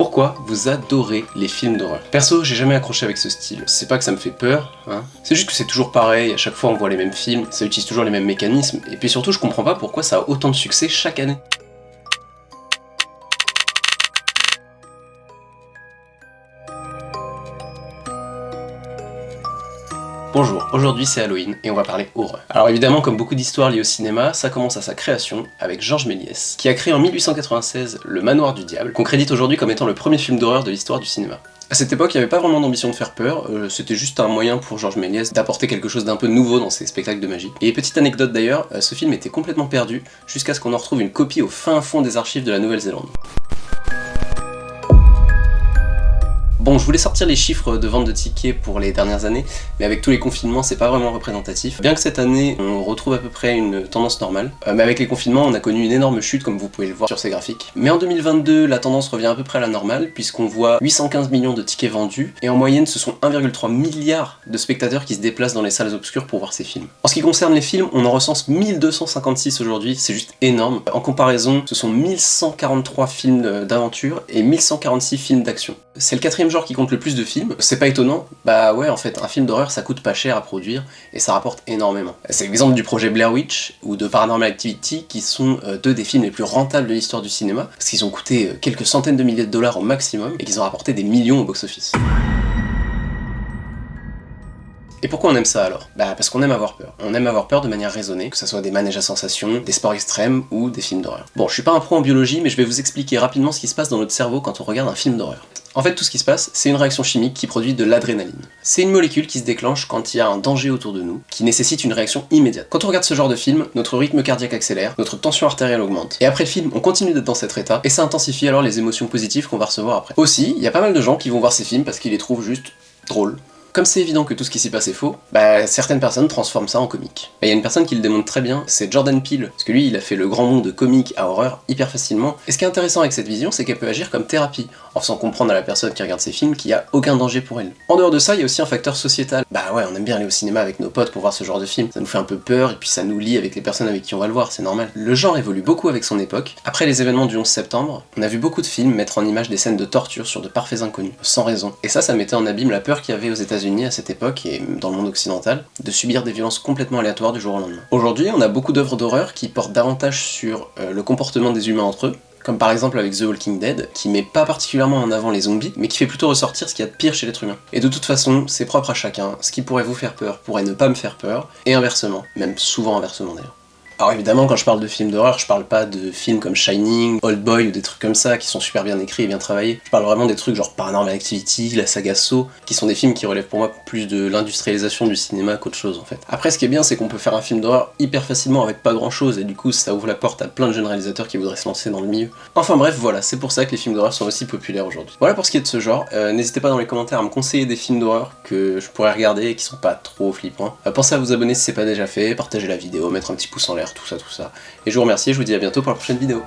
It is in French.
Pourquoi vous adorez les films d'horreur? Perso, j'ai jamais accroché avec ce style. C'est pas que ça me fait peur, hein. C'est juste que c'est toujours pareil, à chaque fois on voit les mêmes films, ça utilise toujours les mêmes mécanismes, et puis surtout je comprends pas pourquoi ça a autant de succès chaque année. Bonjour, aujourd'hui c'est Halloween et on va parler horreur. Alors évidemment, comme beaucoup d'histoires liées au cinéma, ça commence à sa création avec Georges Méliès, qui a créé en 1896 Le Manoir du Diable, qu'on crédite aujourd'hui comme étant le premier film d'horreur de l'histoire du cinéma. À cette époque, il n'y avait pas vraiment d'ambition de faire peur, c'était juste un moyen pour Georges Méliès d'apporter quelque chose d'un peu nouveau dans ses spectacles de magie. Et petite anecdote d'ailleurs, ce film était complètement perdu jusqu'à ce qu'on en retrouve une copie au fin fond des archives de la Nouvelle-Zélande. Bon, je voulais sortir les chiffres de vente de tickets pour les dernières années, mais avec tous les confinements, c'est pas vraiment représentatif. Bien que cette année, on retrouve à peu près une tendance normale, mais avec les confinements, on a connu une énorme chute, comme vous pouvez le voir sur ces graphiques. Mais en 2022, la tendance revient à peu près à la normale, puisqu'on voit 815 millions de tickets vendus, et en moyenne, ce sont 1,3 milliard de spectateurs qui se déplacent dans les salles obscures pour voir ces films. En ce qui concerne les films, on en recense 1256 aujourd'hui, c'est juste énorme. En comparaison, ce sont 1143 films d'aventure et 1146 films d'action. C'est le quatrième genre qui compte le plus de films, c'est pas étonnant, bah ouais en fait un film d'horreur ça coûte pas cher à produire et ça rapporte énormément. C'est l'exemple du projet Blair Witch ou de Paranormal Activity qui sont deux des films les plus rentables de l'histoire du cinéma, parce qu'ils ont coûté quelques centaines de milliers de dollars au maximum et qu'ils ont rapporté des millions au box-office. Et pourquoi on aime ça alors? Bah parce qu'on aime avoir peur. On aime avoir peur de manière raisonnée, que ce soit des manèges à sensations, des sports extrêmes ou des films d'horreur. Bon, je suis pas un pro en biologie, mais je vais vous expliquer rapidement ce qui se passe dans notre cerveau quand on regarde un film d'horreur. En fait, tout ce qui se passe, c'est une réaction chimique qui produit de l'adrénaline. C'est une molécule qui se déclenche quand il y a un danger autour de nous, qui nécessite une réaction immédiate. Quand on regarde ce genre de film, notre rythme cardiaque accélère, notre tension artérielle augmente, et après le film, on continue d'être dans cet état, et ça intensifie alors les émotions positives qu'on va recevoir après. Aussi, il y a pas mal de gens qui vont voir ces films parce qu'ils les trouvent juste drôles. Comme c'est évident que tout ce qui s'y passe est faux, bah certaines personnes transforment ça en comique. Il y a une personne qui le démontre très bien, c'est Jordan Peele, parce que lui il a fait le grand bond de comique à horreur hyper facilement, et ce qui est intéressant avec cette vision, c'est qu'elle peut agir comme thérapie, en faisant comprendre à la personne qui regarde ces films qu'il n'y a aucun danger pour elle. En dehors de ça, il y a aussi un facteur sociétal. Bah ouais, on aime bien aller au cinéma avec nos potes pour voir ce genre de film, ça nous fait un peu peur, et puis ça nous lie avec les personnes avec qui on va le voir, c'est normal. Le genre évolue beaucoup avec son époque. Après les événements du 11 septembre, on a vu beaucoup de films mettre en image des scènes de torture sur de parfaits inconnus, sans raison. Et ça mettait en abîme la peur qu'il y avait aux États-Unis à cette époque, et dans le monde occidental, de subir des violences complètement aléatoires du jour au lendemain. Aujourd'hui, on a beaucoup d'œuvres d'horreur qui portent davantage sur le comportement des humains entre eux, comme par exemple avec The Walking Dead, qui met pas particulièrement en avant les zombies, mais qui fait plutôt ressortir ce qu'il y a de pire chez l'être humain. Et de toute façon, c'est propre à chacun, ce qui pourrait vous faire peur pourrait ne pas me faire peur, et inversement, même souvent inversement d'ailleurs. Alors évidemment, quand je parle de films d'horreur, je parle pas de films comme Shining, Old Boy ou des trucs comme ça qui sont super bien écrits et bien travaillés. Je parle vraiment des trucs genre Paranormal Activity, la saga Saw, qui sont des films qui relèvent pour moi plus de l'industrialisation du cinéma qu'autre chose en fait. Après, ce qui est bien, c'est qu'on peut faire un film d'horreur hyper facilement avec pas grand chose et du coup, ça ouvre la porte à plein de jeunes réalisateurs qui voudraient se lancer dans le milieu. Enfin bref, voilà, c'est pour ça que les films d'horreur sont aussi populaires aujourd'hui. Voilà pour ce qui est de ce genre. N'hésitez pas dans les commentaires à me conseiller des films d'horreur que je pourrais regarder et qui sont pas trop flippants. Pensez à vous abonner si c'est pas déjà fait, partager la vidéo, mettre un petit pouce en l'air, tout ça. Et je vous remercie et je vous dis à bientôt pour la prochaine vidéo.